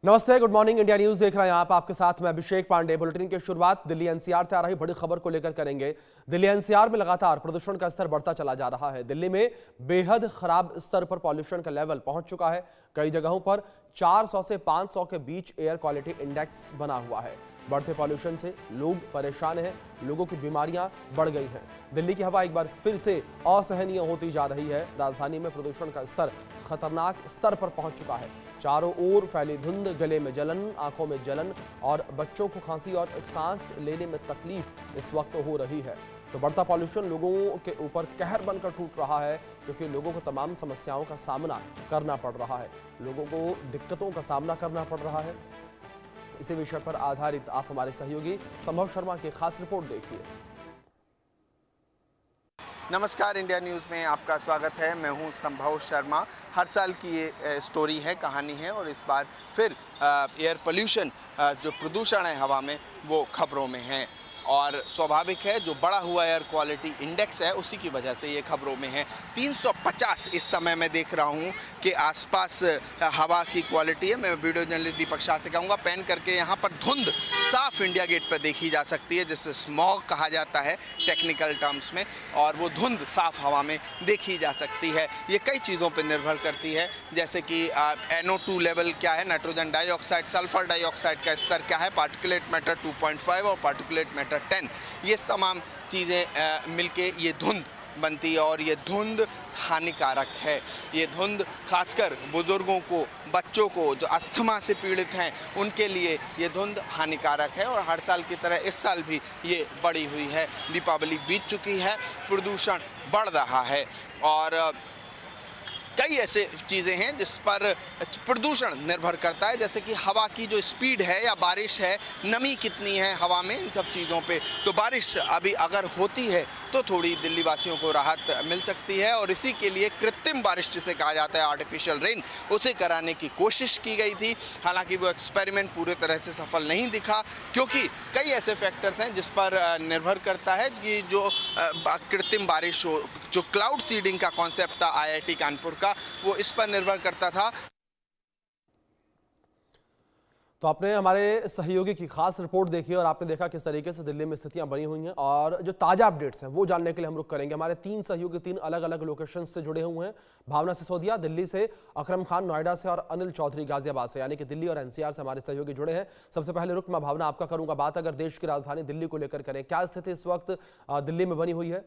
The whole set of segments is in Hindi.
नमस्ते, गुड मॉर्निंग। इंडिया न्यूज देख रहे हैं आप। आपके साथ मैं अभिषेक पांडे। बुलेटिन की शुरुआत दिल्ली एनसीआर से आ रही बड़ी खबर को लेकर करेंगे। दिल्ली एनसीआर में लगातार प्रदूषण का स्तर बढ़ता चला जा रहा है। दिल्ली में बेहद खराब स्तर पर पॉल्यूशन का लेवल पहुंच चुका है। कई जगहों पर 400 से 500 के बीच एयर क्वालिटी इंडेक्स बना हुआ है। बढ़ते पॉल्यूशन से लोग परेशान हैं, लोगों की बीमारियां बढ़ गई हैं। दिल्ली की हवा एक बार फिर से असहनीय होती जा रही है। राजधानी में प्रदूषण का स्तर खतरनाक स्तर पर पहुंच चुका है। चारों ओर फैली धुंध, गले में जलन, आंखों में जलन और बच्चों को खांसी और सांस लेने में तकलीफ इस वक्त हो रही है। तो बढ़ता पॉल्यूशन लोगों के ऊपर कहर बनकर टूट रहा है, क्योंकि लोगों को तमाम समस्याओं का सामना करना पड़ रहा है। लोगों को दिक्कतों का सामना करना पड़ रहा है। इसी विषय पर आधारित आप हमारे सहयोगी संभव शर्मा की खास रिपोर्ट देखिए। नमस्कार, इंडिया न्यूज़ में आपका स्वागत है। मैं हूं संभव शर्मा। हर साल की ये स्टोरी है, कहानी है, और इस बार फिर एयर पोल्यूशन, जो प्रदूषण है हवा में, वो खबरों में है। और स्वाभाविक है, जो बढ़ा हुआ एयर क्वालिटी इंडेक्स है उसी की वजह से ये खबरों में है। 350 इस समय मैं देख रहा हूँ कि आसपास हवा की क्वालिटी है। मैं वीडियो जर्नलिस्ट दीपक शाह से कहूँगा पैन करके, यहाँ पर धुंध साफ इंडिया गेट पर देखी जा सकती है, जिसे स्मॉग कहा जाता है टेक्निकल टर्म्स में, और वो धुंध साफ हवा में देखी जा सकती है। ये कई चीज़ों पर निर्भर करती है, जैसे कि NO2 लेवल क्या है, नाइट्रोजन डाइऑक्साइड, सल्फर डाइऑक्साइड का स्तर क्या है, पार्टिकुलेट मैटर 2.5 और पार्टिकुलेट मैटर 10, ये तमाम चीज़ें मिलके ये धुंध बनती है। और ये धुंध हानिकारक है। ये धुंध खासकर बुजुर्गों को, बच्चों को जो अस्थमा से पीड़ित हैं, उनके लिए ये धुंध हानिकारक है। और हर साल की तरह इस साल भी ये बढ़ी हुई है। दीपावली बीत चुकी है, प्रदूषण बढ़ रहा है, और कई ऐसे चीज़ें हैं जिस पर प्रदूषण निर्भर करता है, जैसे कि हवा की जो स्पीड है या बारिश है, नमी कितनी है हवा में, इन सब चीज़ों पे। तो बारिश अभी अगर होती है तो थोड़ी दिल्ली वासियों को राहत मिल सकती है, और इसी के लिए कृत्रिम बारिश जिसे कहा जाता है, आर्टिफिशियल रेन, उसे कराने की कोशिश की गई थी। हालांकि वो एक्सपेरिमेंट पूरे तरह से सफल नहीं दिखा, क्योंकि कई ऐसे फैक्टर्स हैं जिस पर निर्भर करता है कि जो कृत्रिम बारिश हो, जो क्लाउड सीडिंग का कॉन्सेप्ट था IIT कानपुर का, वो इस पर निर्भर करता था। तो आपने हमारे सहयोगी की खास रिपोर्ट देखी और आपने देखा किस तरीके से दिल्ली में स्थितियां बनी हुई हैं, और जो ताजा अपडेट्स हैं वो जानने के लिए हम रुक करेंगे। हमारे तीन सहयोगी तीन अलग अलग लोकेशन से जुड़े हुए हैं। भावना सिसोदिया दिल्ली से, अकरम खान नोएडा से और अनिल चौधरी गाजियाबाद से, यानी कि दिल्ली और NCR से हमारे सहयोगी जुड़े हैं। सबसे पहले रुक मैं भावना आपका करूंगा। बात अगर देश की राजधानी दिल्ली को लेकर करें, क्या स्थिति इस वक्त दिल्ली में बनी हुई है?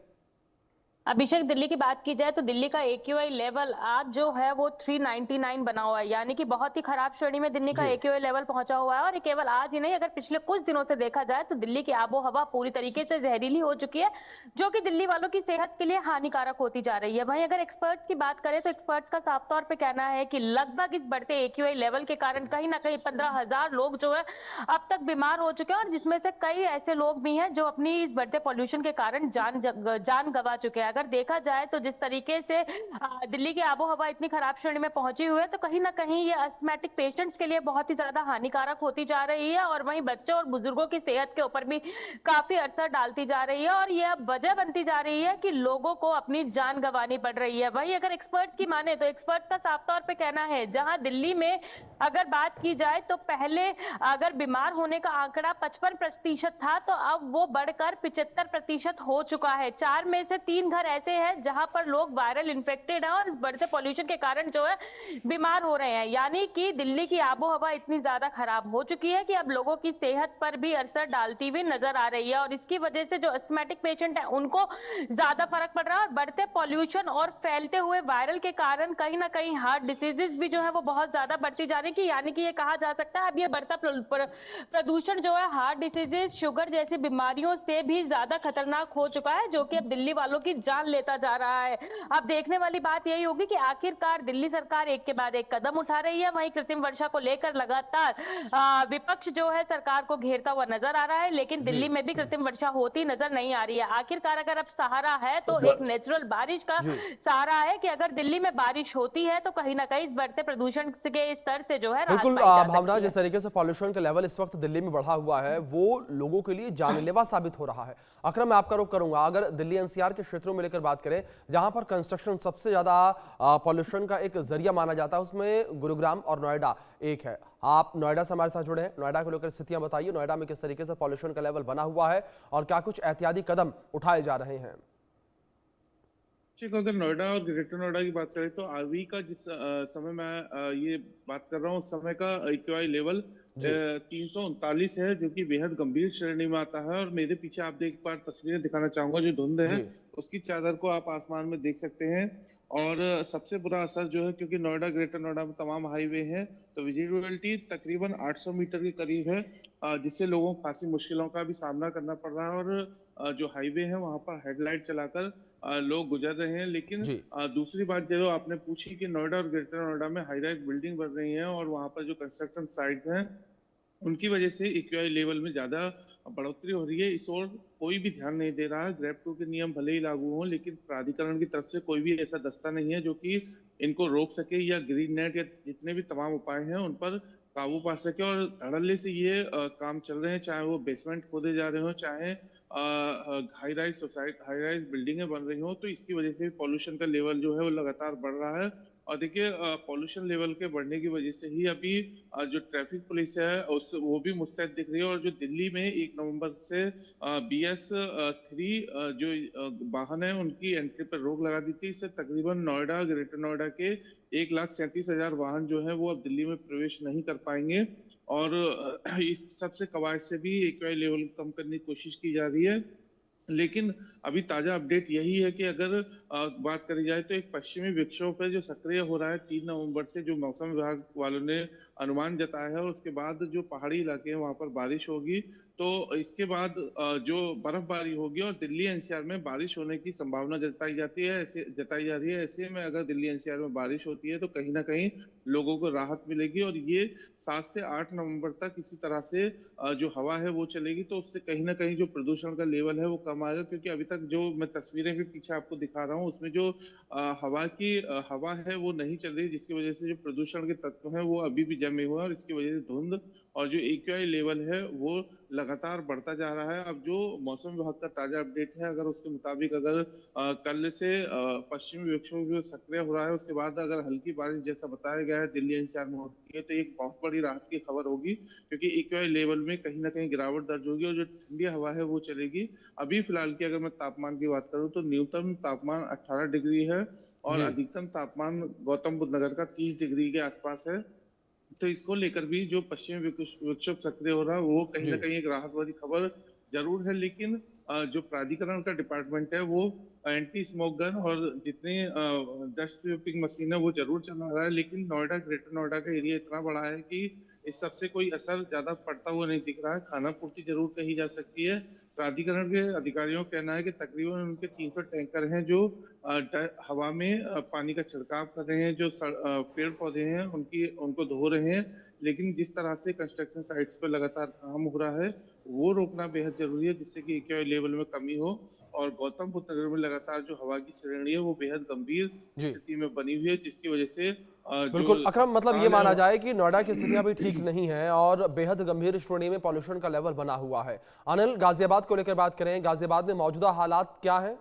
अभिषेक, दिल्ली की बात की जाए तो दिल्ली का AQI लेवल आज जो है वो 399 बना हुआ है, यानी कि बहुत ही खराब श्रेणी में दिल्ली का AQI लेवल पहुंचा हुआ है। और ये केवल आज ही नहीं, अगर पिछले कुछ दिनों से देखा जाए तो दिल्ली की आबो हवा पूरी तरीके से जहरीली हो चुकी है, जो कि दिल्ली वालों की सेहत के लिए हानिकारक होती जा रही है। वहीं अगर एक्सपर्ट्स की बात करें तो एक्सपर्ट्स का साफ तौर पर कहना है कि लगभग इस बढ़ते AQI लेवल के कारण कहीं ना कहीं 15,000 लोग जो है अब तक बीमार हो चुके हैं, और जिसमें से कई ऐसे लोग भी हैं जो अपनी इस बढ़ते पॉल्यूशन के कारण जान गंवा चुके हैं। अगर देखा जाए तो जिस तरीके से दिल्ली की आबो हवा इतनी खराब श्रेणी में पहुंची हुई है, तो कहीं ना कहीं ये अस्थमैटिक पेशेंट्स के लिए बहुत ही ज्यादा हानिकारक होती जा रही है, और वहीं बच्चों और बुजुर्गों की सेहत के ऊपर भी काफी असर डालती जा रही है, और यह वजह बनती जा रही है कि लोगों को अपनी जान गंवानी पड़ रही है। वहीं अगर एक्सपर्ट्स की माने तो एक्सपर्ट्स का साफ तौर पे कहना है, जहां दिल्ली में अगर बात की जाए तो पहले अगर बीमार होने का आंकड़ा 55% था, तो अब वो बढ़कर 75% हो चुका है। 4 में से 3 घर ऐसे हैं जहां पर लोग वायरल इन्फेक्टेड हैं और बढ़ते पॉल्यूशन के कारण जो है बीमार हो रहे हैं। यानी कि दिल्ली की आबो हवा इतनी ज्यादा खराब हो चुकी है कि अब लोगों की सेहत पर भी असर डालती हुई नजर आ रही है, और इसकी वजह से जो अस्थमैटिक पेशेंट है उनको ज्यादा फर्क पड़ रहा है। और बढ़ते पॉल्यूशन और फैलते हुए वायरल के कारण कहीं ना कहीं हार्ट डिसीजेस भी जो है वो बहुत ज्यादा बढ़ती जा रही है। यानी कि ये कहा जा सकता है अब ये बढ़ता प्रदूषण जो है हार्ट डिसीजेस, शुगर जैसी बीमारियों से भी ज्यादा खतरनाक हो चुका है, जो कि अब दिल्ली वालों की जान लेता जा रहा है। अब देखने वाली बात यही होगी कि आखिरकार दिल्ली सरकार एक के बाद एक कदम उठा रही है। वहीं कृत्रिम वर्षा को लेकर लगातार विपक्ष जो है सरकार को घेरता हुआ नजर आ रहा है, लेकिन दिल्ली में भी कृत्रिम वर्षा होती नजर नहीं आ रही है। आखिरकार अगर अब सहारा है तो एक नेचुरल बारिश का सहारा है कि अगर दिल्ली में बारिश होती है तो कहीं ना कहीं इस बढ़ते प्रदूषण के स्तर से जो है बिल्कुल भावना, जिस तरीके से पॉल्यूशन का लेवल इस वक्त दिल्ली में बढ़ा हुआ है वो लोगों के लिए जानलेवा साबित हो रहा है। अकरम, मैं आपका रुख करूंगा। अगर दिल्ली NCR के क्षेत्रों में लेकर बात करें, जहां पर कंस्ट्रक्शन सबसे ज्यादा पॉल्यूशन का एक जरिया माना जाता है, उसमें गुरुग्राम और नोएडा एक है। आप नोएडा से हमारे साथ जुड़े हैं, नोएडा को लेकर स्थितियां बताइए। नोएडा में किस तरीके से पॉल्यूशन का लेवल बना हुआ है और क्या कुछ एहतियाती कदम उठाए जा रहे हैं? अगर नोएडा और ग्रेटर नोएडा की बात करें तो अभी का जिस समय मैं ये बात कर रहा हूँ, उस समय का AQI लेवल 339 है, जो कि बेहद गंभीर श्रेणी में आता है। और मेरे पीछे आप एक बार तस्वीरें दिखाना चाहूंगा, जो धुंध है उसकी चादर को आप आसमान में देख सकते हैं। और सबसे बुरा असर जो है, क्योंकि नोएडा ग्रेटर नोएडा में तमाम हाईवे हैं, तो विजिबिलिटी तकरीबन 800 मीटर के करीब है, जिससे लोगों को खासी मुश्किलों का भी सामना करना पड़ रहा है। और जो हाईवे है वहां पर हेडलाइट चलाकर लोग गुजर रहे हैं। लेकिन दूसरी बात जो आपने पूछी कि नोएडा और ग्रेटर नोएडा में हाई राइज बिल्डिंग बन रही है और वहां पर जो कंस्ट्रक्शन साइट हैं उनकी वजह से AQI लेवल में ज्यादा बढ़ोतरी हो रही है। इस ओर कोई भी ध्यान नहीं दे रहा है। ग्रेड 2 के नियम भले ही लागू हों, लेकिन प्राधिकरण की तरफ से कोई भी ऐसा दस्ता नहीं है जो कि इनको रोक सके, या ग्रीन नेट या जितने भी तमाम उपाय हैं उन पर काबू पा सके। और धड़ल्ले से ये काम चल रहे हैं, चाहे वो बेसमेंट खोदे जा रहे हो, चाहे हाई राइज बिल्डिंगें बन रही हो, तो इसकी वजह से पॉल्यूशन का लेवल जो है वो लगातार बढ़ रहा है। और देखिए, पॉल्यूशन लेवल के बढ़ने की वजह से ही अभी जो ट्रैफिक पुलिस है वो भी मुस्तैद दिख रही है। और जो दिल्ली में 1 नवंबर से BS3 जो वाहन है उनकी एंट्री पर रोक लगा दी थी। इससे तकरीबन नोएडा ग्रेटर नोएडा के 1,37,000 वाहन जो है वो अब दिल्ली में प्रवेश नहीं कर पाएंगे। और इस सबसे कवायद से भी AQI लेवल कम करने की कोशिश की जा रही है। लेकिन अभी ताजा अपडेट यही है कि अगर बात करी जाए तो एक पश्चिमी विक्षोभ है जो सक्रिय हो रहा है 3 नवंबर से, जो मौसम विभाग वालों ने अनुमान जताया है। और उसके बाद जो पहाड़ी इलाके हैं वहां पर बारिश होगी, तो इसके बाद जो बर्फबारी होगी और दिल्ली NCR में बारिश होने की संभावना जताई जा रही है। ऐसे में अगर दिल्ली NCR में बारिश होती है तो कहीं ना कहीं लोगों को राहत मिलेगी। और ये 7 से 8 नवंबर तक इसी तरह से जो हवा है वो चलेगी, तो उससे कहीं ना कहीं जो प्रदूषण का लेवल है वो कम आएगा। क्योंकि अभी तक जो मैं तस्वीरें भी पीछे आपको दिखा रहा हूँ उसमें जो हवा है वो नहीं चल रही, जिसकी वजह से जो प्रदूषण के तत्व हैं वो अभी भी जमे हुए हैं। और इसकी वजह से धुंध और जो AQI लेवल है वो लगातार बढ़ता जा रहा है। अब जो मौसम विभाग का ताजा अपडेट है, अगर उसके मुताबिक अगर कल से पश्चिमी विक्षोभ जो सक्रिय हो रहा है उसके बाद अगर हल्की बारिश जैसा बताया गया है दिल्ली NCR में होती है, तो एक बहुत बड़ी राहत की खबर होगी। क्योंकि AQI लेवल में कहीं ना कहीं गिरावट दर्ज होगी और जो ठंडी हवा है वो चलेगी। अभी फिलहाल की अगर मैं तापमान की बात करूं तो न्यूनतम तापमान 18 डिग्री है और अधिकतम तापमान गौतम बुद्ध नगर का 30 डिग्री के आसपास है। तो इसको लेकर भी जो पश्चिमी विक्षोभ सक्रिय हो रहा है वो कहीं ना कहीं एक राहत वाली खबर जरूर है। लेकिन जो प्राधिकरण का डिपार्टमेंट है वो एंटी स्मोक गन और जितनी डस्ट ट्रैपिंग मशीन है वो जरूर चला रहा है। लेकिन नोएडा ग्रेटर नोएडा का एरिया इतना बड़ा है कि इस सबसे कोई असर ज्यादा पड़ता हुआ नहीं दिख रहा है। खाना पूर्ति जरूर कही जा सकती है। प्राधिकरण के अधिकारियों का कहना है कि तकरीबन उनके 300 टैंकर हैं जो हवा में पानी का छिड़काव कर रहे हैं, जो पेड़ पौधे हैं उनको धो रहे हैं। लेकिन जिस तरह से कंस्ट्रक्शन साइट्स पर लगातार काम हो रहा है वो रोकना बेहद जरूरी है, जिससे कि AQI लेवल में कमी हो। और गौतम बुद्ध नगर में लगातार जो हवा की श्रेणी है वो बेहद गंभीर स्थिति में बनी हुई है, जिसकी वजह से बिल्कुल अकरम, मतलब ये माना जाए कि नोएडा की स्थितियां भी ठीक नहीं है और बेहद गंभीर श्रेणी में पॉल्यूशन का लेवल बना हुआ है। अनिल, गाजियाबाद को लेकर बात करें, गाजियाबाद में मौजूदा हालात क्या है?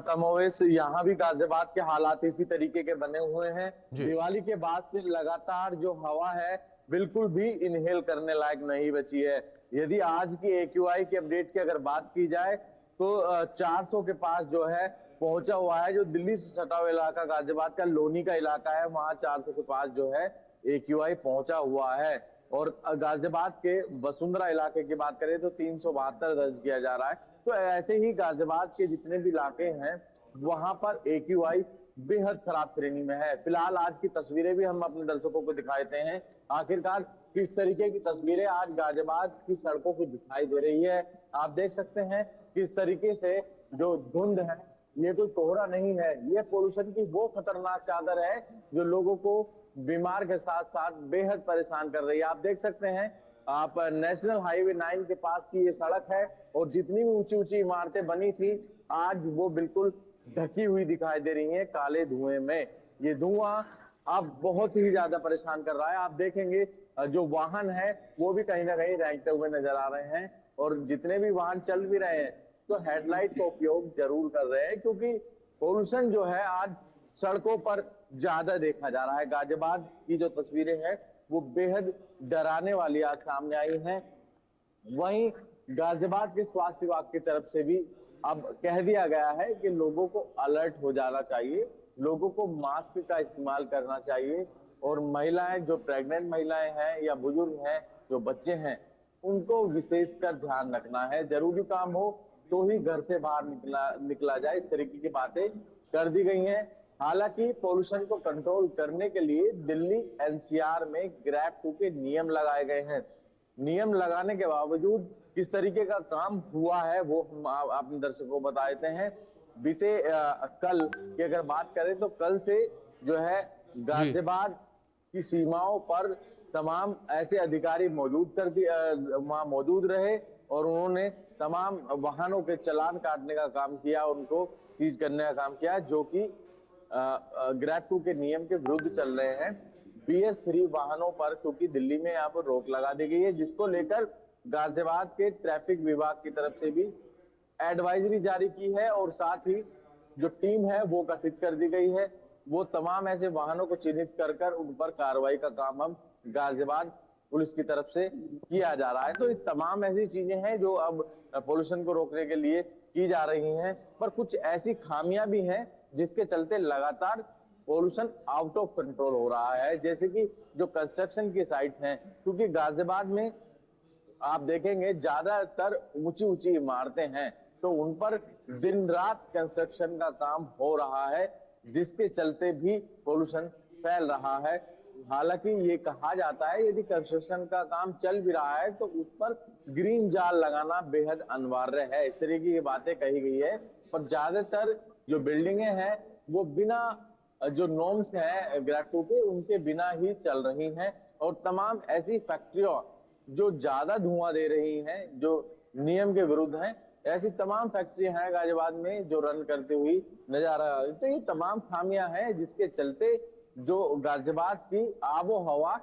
कमोवेश यहाँ भी गाजियाबाद के हालात इसी तरीके के बने हुए हैं। दिवाली के बाद से लगातार जो हवा है बिल्कुल भी इनहेल करने लायक नहीं बची है। यदि आज की AQI के अपडेट की अगर बात की जाए तो 400 के पास जो है पहुंचा हुआ है। जो दिल्ली से सटा हुआ इलाका गाजियाबाद का लोनी का इलाका है, वहां 400 के पास जो है AQI पहुंचा हुआ है। और गाजियाबाद के वसुंधरा इलाके की बात करें तो 372 दर्ज किया जा रहा है। तो ऐसे ही गाजियाबाद के जितने भी इलाके हैं वहां पर AQI बेहद खराब श्रेणी में है। फिलहाल आज की तस्वीरें भी हम अपने दर्शकों को दिखाते हैं। आखिरकार किस तरीके की तस्वीरें आज गाजियाबाद की सड़कों की दिखाई दे रही है। आप देख सकते हैं किस तरीके से जो धुंध है ये कोई कोहरा नहीं है, ये पोल्यूशन की वो खतरनाक चादर है जो लोगों को बीमार के साथ साथ बेहद परेशान कर रही है। आप देख सकते हैं, आप नेशनल हाईवे 9 के पास की ये सड़क है और जितनी भी ऊंची ऊंची इमारतें बनी थी आज वो बिल्कुल ढकी हुई दिखाई दे रही हैं काले धुएं में। ये धुआं अब बहुत ही ज्यादा परेशान कर रहा है। आप देखेंगे जो वाहन है वो भी कहीं ना कहीं रेंगते हुए नजर आ रहे हैं और जितने भी वाहन चल भी रहे हैं तो हेडलाइट का उपयोग जरूर कर रहे हैं, क्योंकि पोल्यूशन जो है आज सड़कों पर ज्यादा देखा जा रहा है। गाजियाबाद की जो तस्वीरें हैं वो बेहद डराने वाली आज सामने आई हैं। वहीं गाजियाबाद के स्वास्थ्य विभाग की तरफ से भी अब कह दिया गया है कि लोगों को अलर्ट हो जाना चाहिए, लोगों को मास्क का इस्तेमाल करना चाहिए, और महिलाएं, जो प्रेग्नेंट महिलाएं हैं या बुजुर्ग हैं, जो बच्चे हैं, उनको विशेषकर ध्यान रखना है। जरूरी काम हो तो ही घर से बाहर निकला जाए, इस तरीके की बातें कर दी गई हैं। हालांकि पोल्यूशन को कंट्रोल करने के लिए दिल्ली एनसीआर में ग्रैब 2 के नियम लगाए गए हैं। नियम लगाने के बावजूद किस तरीके का काम हुआ है वो हम अपने दर्शकों को बता देते हैं। बीते कल की अगर बात करें तो कल से जो है गाजियाबाद की सीमाओं पर तमाम ऐसे अधिकारी वहां मौजूद रहे और उन्होंने तमाम वाहनों के चालान काटने का काम किया, उनको सीज करने का काम किया, जो कि ग्रैब 2 के नियम के विरुद्ध चल रहे हैं। BS3 वाहनों पर क्योंकि दिल्ली में अब रोक लगा दी गई है, जिसको लेकर गाजियाबाद के ट्रैफिक विभाग की तरफ से भी एडवाइजरी जारी की है और साथ ही जो टीम है वो गठित कर दी गई है। वो तमाम ऐसे वाहनों को चिन्हित कर उन पर कार्रवाई का काम हम गाजियाबाद पुलिस की तरफ से किया जा रहा है। तो ये तमाम ऐसी चीजें हैं जो अब पोल्यूशन को रोकने के लिए की जा रही हैं, पर कुछ ऐसी खामियां भी हैं जिसके चलते लगातार पोल्यूशन आउट ऑफ कंट्रोल हो रहा है। जैसे कि जो कंस्ट्रक्शन की साइट्स हैं, क्योंकि गाजियाबाद में आप देखेंगे ज्यादातर ऊंची ऊंची इमारतें हैं, तो उन पर दिन रात कंस्ट्रक्शन का काम हो रहा है, जिसके चलते भी पोल्यूशन फैल रहा है। हालांकि ये कहा जाता है यदि कंस्ट्रक्शन का काम चल भी रहा है तो उस पर ग्रीन जाल लगाना बेहद अनिवार्य है, इस तरह की ये बातें कही गई है। पर ज्यादातर जो बिल्डिंगें हैं वो बिना जो नॉर्म्स हैं ग्रैब 2 के, उनके बिना ही चल रही हैं, और तमाम ऐसी फैक्ट्रियां जो ज्यादा धुआं दे रही हैं, जो नियम के विरुद्ध हैं, ऐसी तमाम फैक्ट्रियां हैं गाजियाबाद में जो रन करती हुई नजर आ रहा है। तो ये तमाम खामियां हैं जिसके चलते जो गाजियाबाद की आबो हवा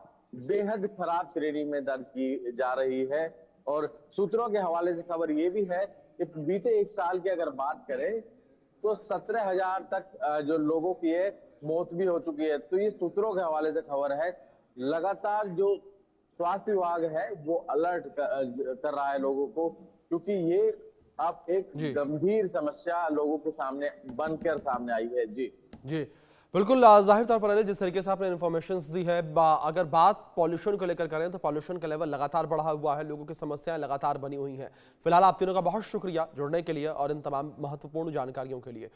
बेहद खराब श्रेणी में दर्ज की जा रही है। और सूत्रों के हवाले से खबर ये भी है कि बीते 1 साल की अगर बात करें तो 17,000 तक जो लोगों की है मौत भी हो चुकी है। तो ये सूत्रों के हवाले से खबर है। लगातार जो स्वास्थ्य विभाग है वो अलर्ट कर रहा है लोगों को, क्योंकि ये अब एक गंभीर समस्या लोगों के सामने बनकर सामने आई है। जी बिल्कुल, जाहिर तौर पर जिस तरीके से आपने इन्फॉर्मेशंस दी है, अगर बात पॉल्यूशन को लेकर करें तो पॉल्यूशन का लेवल लगातार बढ़ा हुआ है, लोगों की समस्याएं लगातार बनी हुई हैं। फिलहाल आप तीनों का बहुत शुक्रिया जुड़ने के लिए और इन तमाम महत्वपूर्ण जानकारियों के लिए।